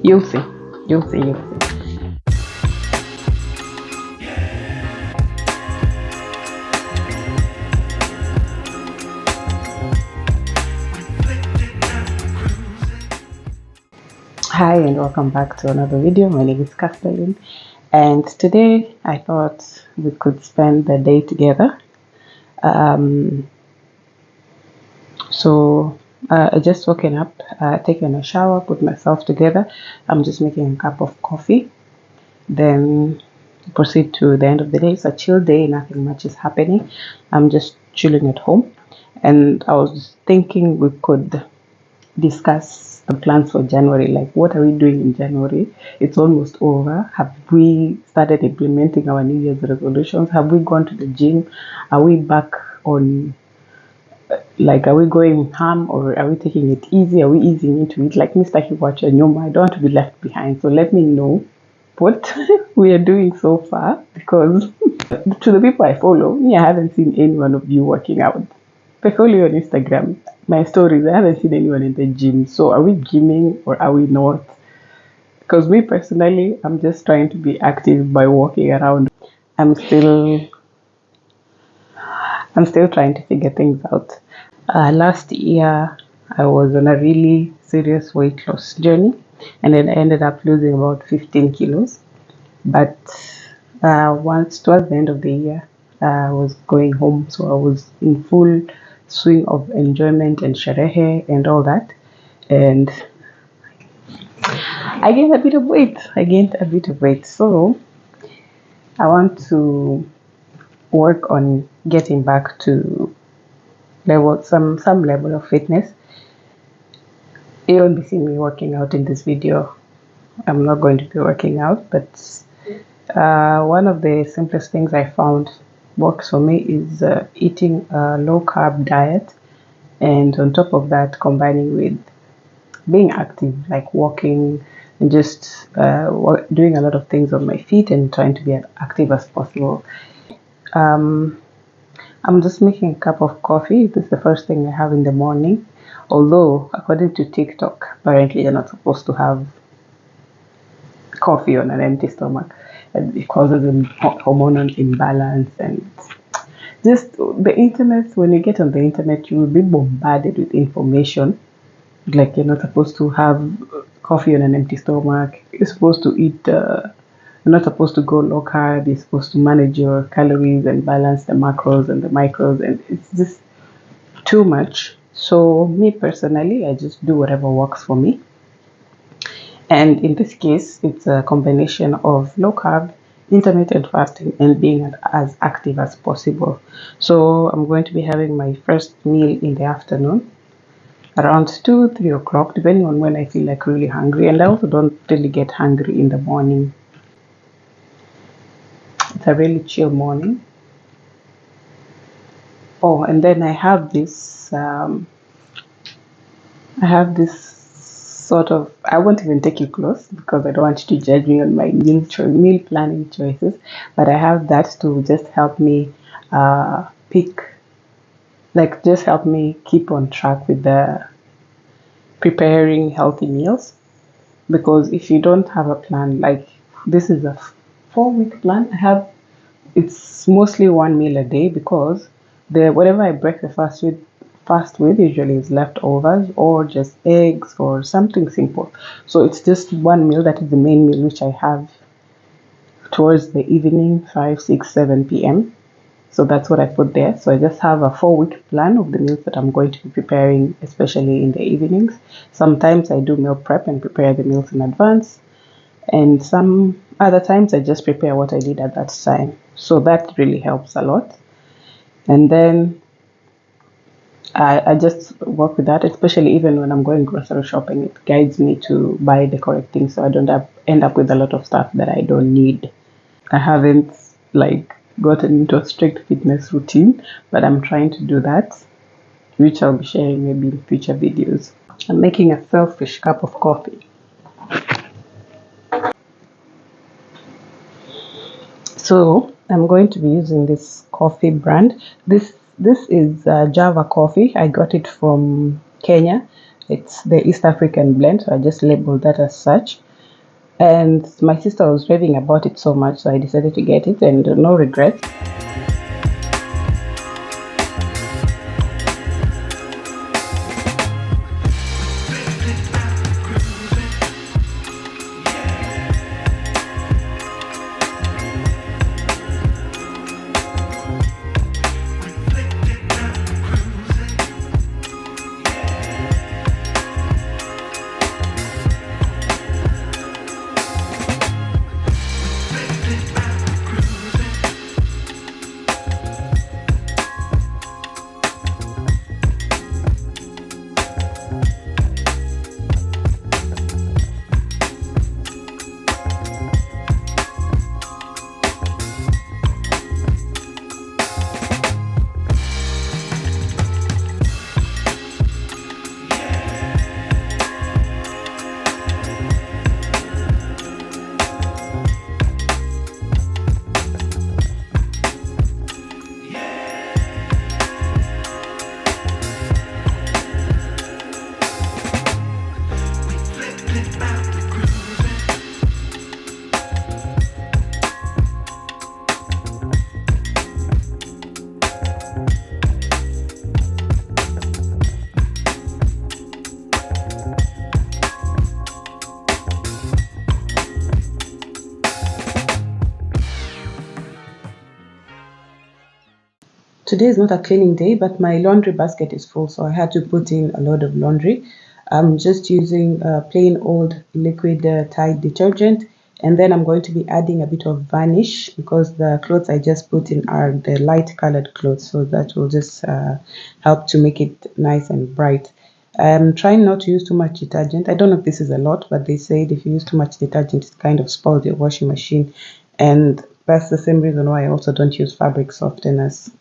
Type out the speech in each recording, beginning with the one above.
You'll see. You'll see. You'll see. Hi and welcome back to another video. My name is Kathleen, and today I thought we could spend the day together. I just woken up, taken a shower, put myself together. I'm just making a cup of coffee, then proceed to the end of the day. It's a chill day, nothing much is happening. I'm just chilling at home, and I was thinking we could discuss the plans for January. Like, what are we doing in January? It's almost over. Have we started implementing our New Year's resolutions? Have we gone to the gym? Are we back on, like, are we going ham or are we taking it easy? Are we easing into it? Like Mr. Hiwachi and Yoma, I don't want to be left behind. So let me know what we are doing so far, because to the people I follow, me, I haven't seen any one of you working out. I follow you on Instagram. My stories, I haven't seen anyone in the gym. So are we gymming or are we not? Because me personally, I'm just trying to be active by walking around. I'm still I'm still trying to figure things out. Last year, I was on a really serious weight loss journey, and then I ended up losing about 15 kilos. But once towards the end of the year, I was going home, so I was in full swing of enjoyment and sherehe and all that. And I gained a bit of weight. So I want to work on getting back to some level of fitness. You won't be seeing me working out in this video. I'm not going to be working out, but one of the simplest things I found works for me is eating a low carb diet, and on top of that, combining with being active, like walking and just doing a lot of things on my feet and trying to be as active as possible. I'm just making a cup of coffee. This is the first thing I have in the morning. Although, according to TikTok, apparently you're not supposed to have coffee on an empty stomach. It causes a hormonal imbalance, and just the internet. When you get on the internet, you will be bombarded with information. Like, you're not supposed to have coffee on an empty stomach. You're supposed to eat. You're not supposed to go low carb. You're supposed to manage your calories and balance the macros and the micros, and it's just too much. So me personally, I just do whatever works for me. And in this case, it's a combination of low carb, intermittent fasting, and being as active as possible. So I'm going to be having my first meal in the afternoon around 2, 3 o'clock, depending on when I feel like really hungry. And I also don't really get hungry in the morning. It's a really chill morning. Oh, and then I have this sort of, I won't even take you close because I don't want you to judge me on my meal planning choices, but I have that to just help me just help me keep on track with the preparing healthy meals. Because if you don't have a plan, like, this is a 4-week plan I have, it's mostly one meal a day, because the whatever I break the fast with usually is leftovers or just eggs or something simple. So it's just one meal that is the main meal, which I have towards the evening, 5, 6, 7 p.m. So that's what I put there. So I just have a 4-week plan of the meals that I'm going to be preparing, especially in the evenings. Sometimes I do meal prep and prepare the meals in advance, and some other times I just prepare what I need at that time. So that really helps a lot. And then I just work with that, especially even when I'm going grocery shopping. It guides me to buy the correct things, so I don't end up with a lot of stuff that I don't need. I haven't, like, gotten into a strict fitness routine, but I'm trying to do that, which I'll be sharing maybe in future videos. I'm making a selfish cup of coffee. So I'm going to be using this coffee brand. This is Java coffee. I got it from Kenya. It's the East African blend, so I just labeled that as such. And my sister was raving about it so much, so I decided to get it, and no regrets. Today is not a cleaning day, but my laundry basket is full, so I had to put in a load of laundry. I'm just using plain old liquid Tide detergent, and then I'm going to be adding a bit of varnish because the clothes I just put in are the light colored clothes, so that will just help to make it nice and bright. I'm trying not to use too much detergent. I don't know if this is a lot, but they said if you use too much detergent, it kind of spoils your washing machine, and that's the same reason why I also don't use fabric softeners.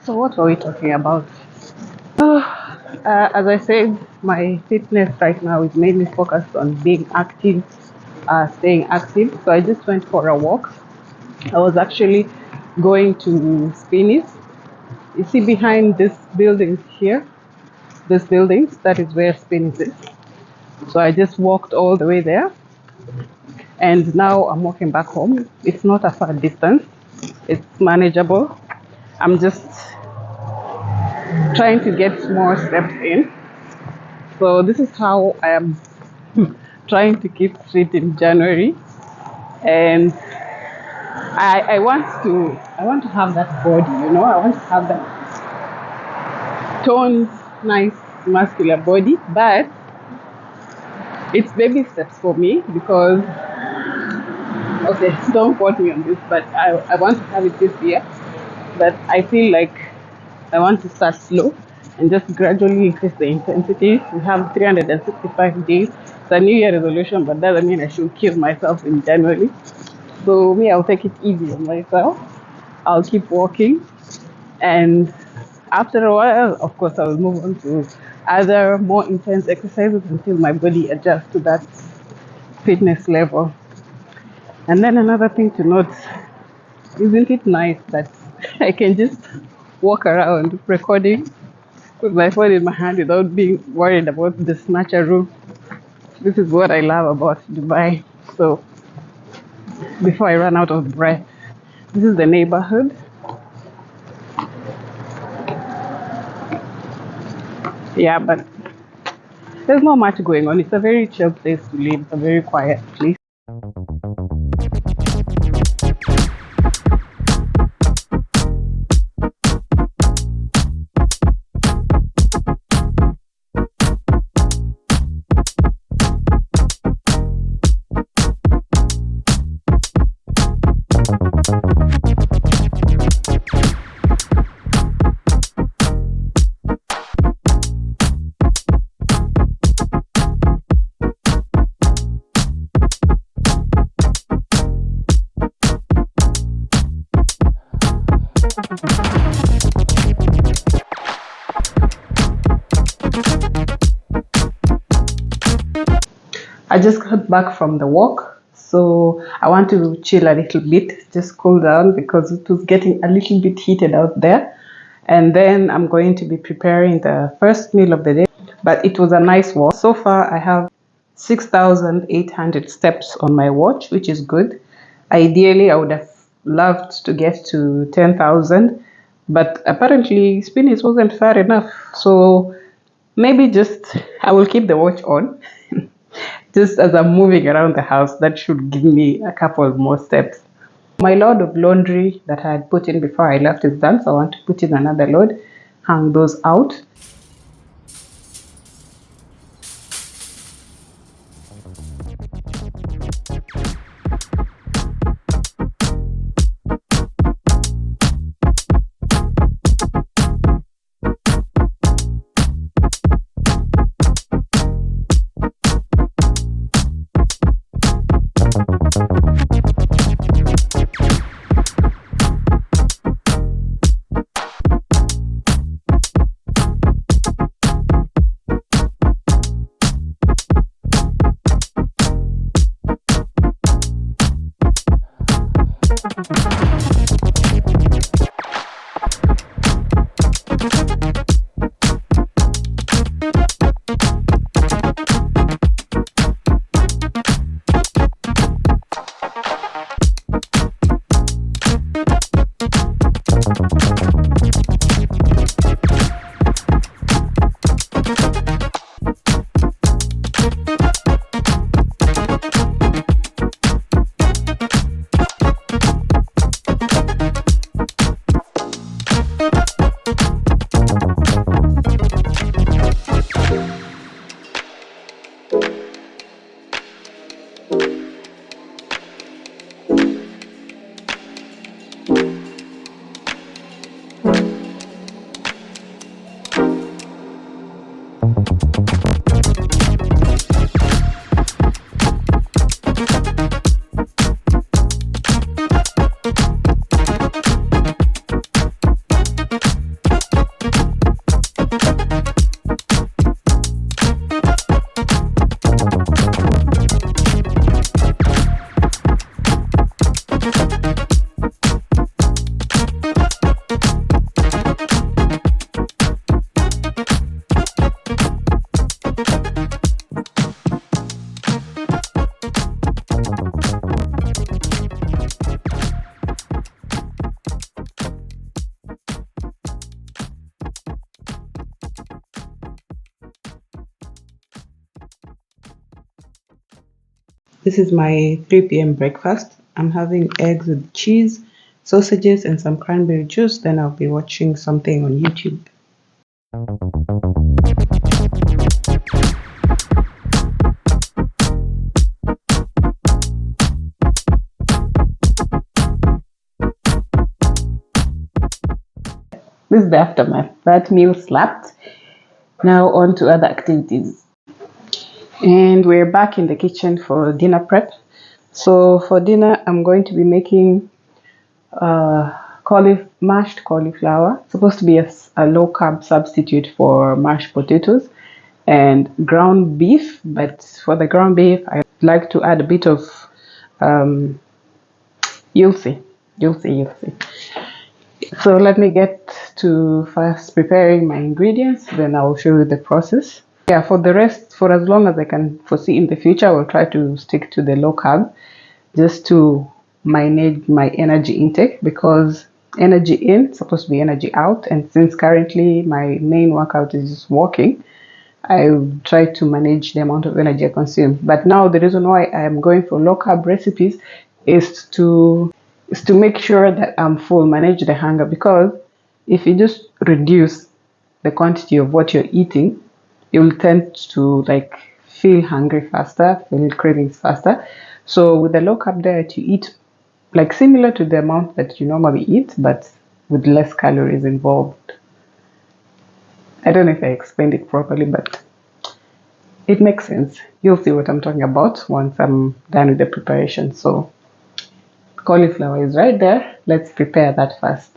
So what were we talking about? As I said, my fitness right now is mainly focused on being active, staying active. So I just went for a walk. I was actually going to Spinneys. You see behind this buildings here, this buildings, that is where Spinneys is. So I just walked all the way there, and now I'm walking back home. It's not a far distance. It's manageable. I'm just trying to get more steps in. So this is how I am trying to keep fit in January, and I want to have that body, you know. I want to have that toned, nice, muscular body, but it's baby steps for me because okay, don't quote me on this, but I want to have it this year. But I feel like I want to start slow and just gradually increase the intensity. We have 365 days. It's a New Year resolution, but that doesn't mean I should kill myself in January. So me, I'll take it easy on myself. I'll keep walking, and after a while, of course, I will move on to other more intense exercises until my body adjusts to that fitness level. And then another thing to note, isn't it nice that I can just walk around recording with my phone in my hand without being worried about the snatcher room? This is what I love about Dubai. So before I run out of breath. This is the neighborhood. Yeah, but there's not much going on. It's a very chill place to live. It's a very quiet place. I just got back from the walk, so I want to chill a little bit, just cool down because it was getting a little bit heated out there. And then I'm going to be preparing the first meal of the day. But it was a nice walk. So far, I have 6,800 steps on my watch, which is good. Ideally, I would have loved to get to 10,000, but apparently, spinach wasn't far enough. So maybe just I will keep the watch on just as I'm moving around the house. That should give me a couple more steps. My load of laundry that I had put in before I left is done, so I want to put in another load, hang those out. This is my 3 p.m. breakfast. I'm having eggs with cheese, sausages, and some cranberry juice. Then I'll be watching something on YouTube. This is the aftermath. That meal slapped. Now on to other activities. And we're back in the kitchen for dinner prep. So for dinner, I'm going to be making mashed cauliflower. It's supposed to be a low carb substitute for mashed potatoes, and ground beef. But for the ground beef, I like to add a bit of, you'll see. So let me get to first preparing my ingredients, then I'll show you the process. Yeah, for the rest, for as long as I can foresee in the future, I will try to stick to the low carb just to manage my energy intake, because energy in is supposed to be energy out, and since currently my main workout is just walking, I try to manage the amount of energy I consume. But now the reason why I'm going for low carb recipes is to make sure that I'm full, manage the hunger, because if you just reduce the quantity of what you're eating, you'll tend to like feel hungry faster, feel cravings faster. So with the low carb diet, you eat like similar to the amount that you normally eat, but with less calories involved. I don't know if I explained it properly, but it makes sense. You'll see what I'm talking about once I'm done with the preparation. So cauliflower is right there. Let's prepare that first.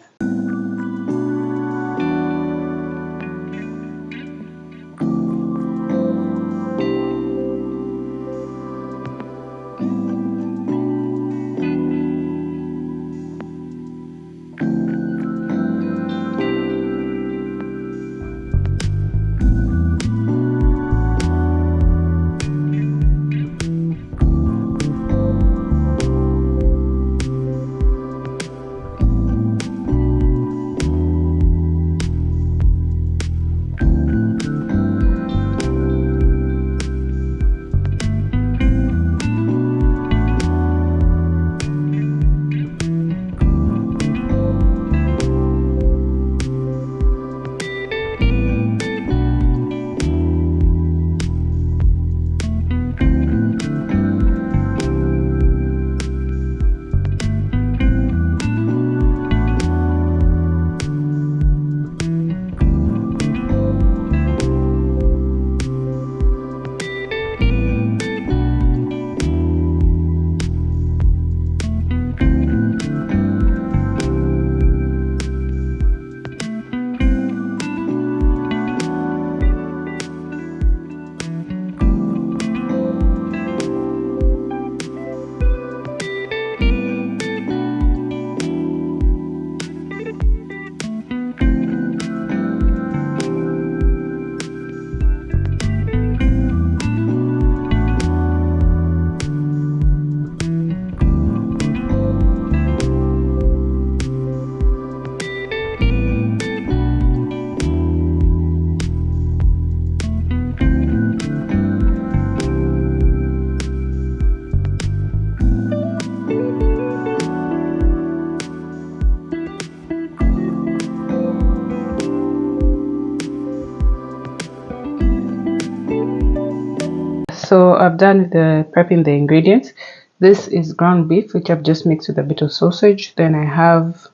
So I've done the prepping the ingredients. This is ground beef, which I've just mixed with a bit of sausage. Then I have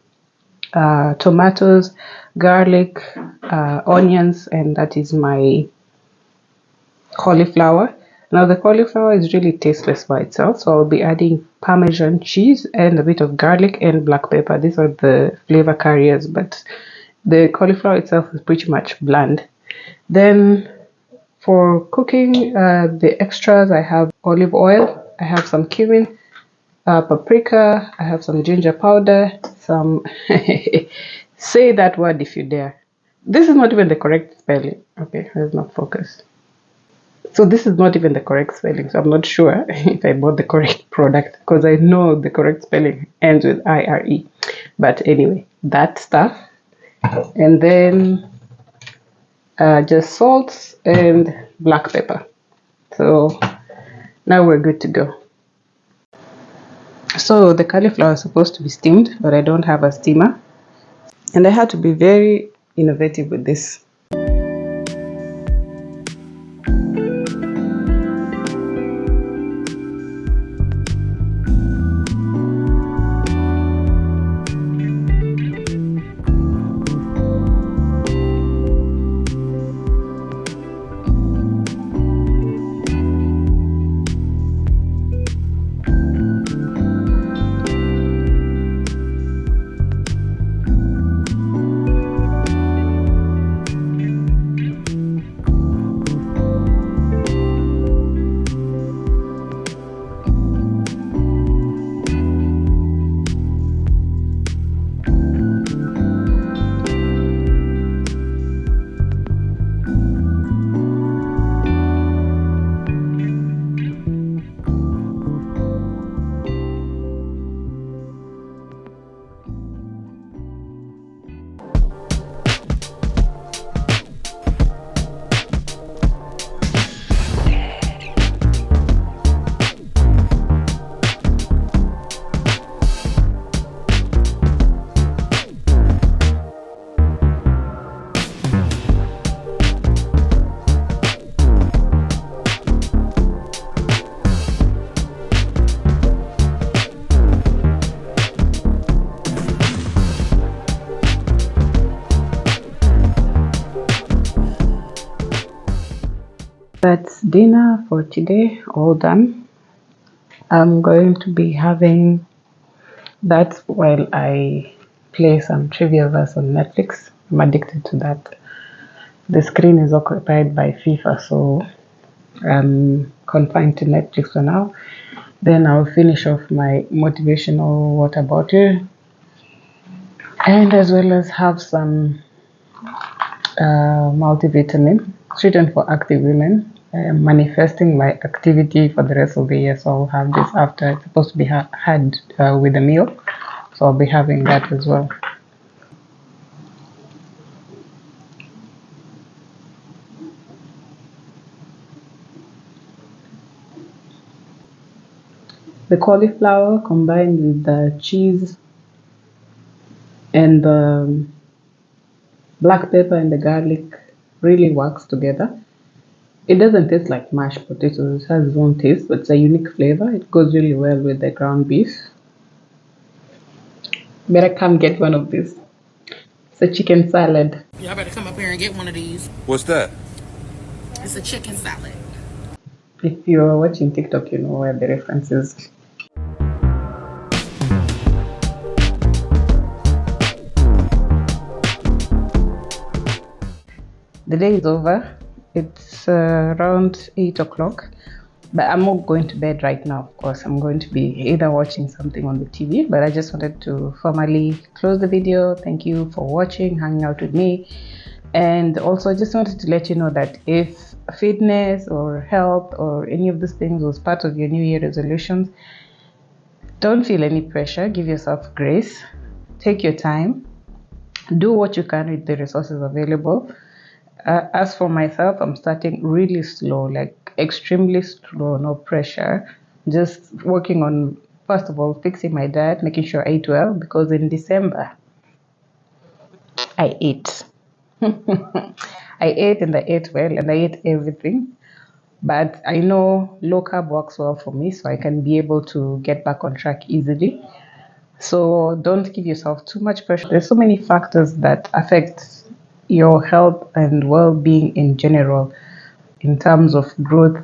tomatoes, garlic, onions, and that is my cauliflower. Now the cauliflower is really tasteless by itself, so I'll be adding Parmesan cheese and a bit of garlic and black pepper. These are the flavor carriers, but the cauliflower itself is pretty much bland. Then for cooking, the extras, I have olive oil, I have some cumin, paprika, I have some ginger powder, some say that word if you dare. This is not even the correct spelling. Okay, it's not focused. So this is not even the correct spelling. So I'm not sure if I bought the correct product, because I know the correct spelling ends with IRE. But anyway, that stuff. And then just salt and black pepper. So now we're good to go. So the cauliflower is supposed to be steamed, but I don't have a steamer. And I had to be very innovative with this. That's dinner for today, all done. I'm going to be having that while I play some trivia verse on Netflix. I'm addicted to that. The screen is occupied by FIFA, so I'm confined to Netflix for now. Then I'll finish off my motivational water bottle and as well as have some multivitamin written for active women. Manifesting my activity for the rest of the year, so I'll have this after. It's supposed to be had with a meal, so I'll be having that as well. The cauliflower combined with the cheese and the black pepper and the garlic really works together. It doesn't taste like mashed potatoes, it has its own taste, but it's a unique flavor. It goes really well with the ground beef. Better come get one of these. It's a chicken salad. Y'all better come up here and get one of these. What's that? It's a chicken salad. If you're watching TikTok, you know where the reference is. The day is over. It's around 8 o'clock. But I'm not going to bed right now, of course. I'm going to be either watching something on the TV, but I just wanted to formally close the video. Thank you for watching, hanging out with me. And also, I just wanted to let you know that if fitness or health or any of these things was part of your New Year resolutions, don't feel any pressure. Give yourself grace. Take your time. Do what you can with the resources available. As for myself, I'm starting really slow, like extremely slow, no pressure. Just working on, first of all, fixing my diet, making sure I eat well, because in December, I ate. I ate and I ate well and I ate everything. But I know low carb works well for me, so I can be able to get back on track easily. So don't give yourself too much pressure. There's so many factors that affect your health and well-being in general, in terms of growth,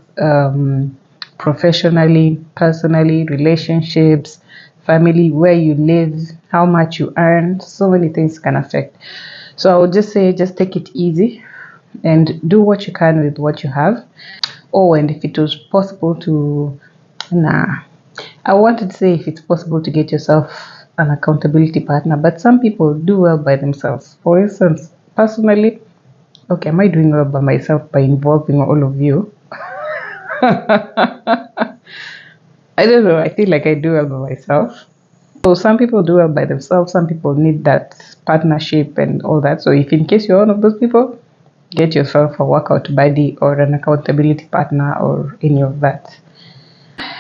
professionally, personally, relationships, family, where you live, how much you earn. So many things can affect. So I would just say, just take it easy and do what you can with what you have. Oh, and if it was possible to, I wanted to say if it's possible to get yourself an accountability partner, but some people do well by themselves. For instance, personally, okay, am I doing well by myself by involving all of you? I don't know. I feel like I do well by myself. So some people do well by themselves. Some people need that partnership and all that. So if in case you're one of those people, get yourself a workout buddy or an accountability partner or any of that.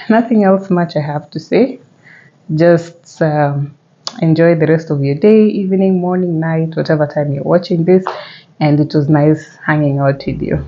Nothing else much I have to say. Just enjoy the rest of your day, evening, morning, night, whatever time you're watching this. And it was nice hanging out with you.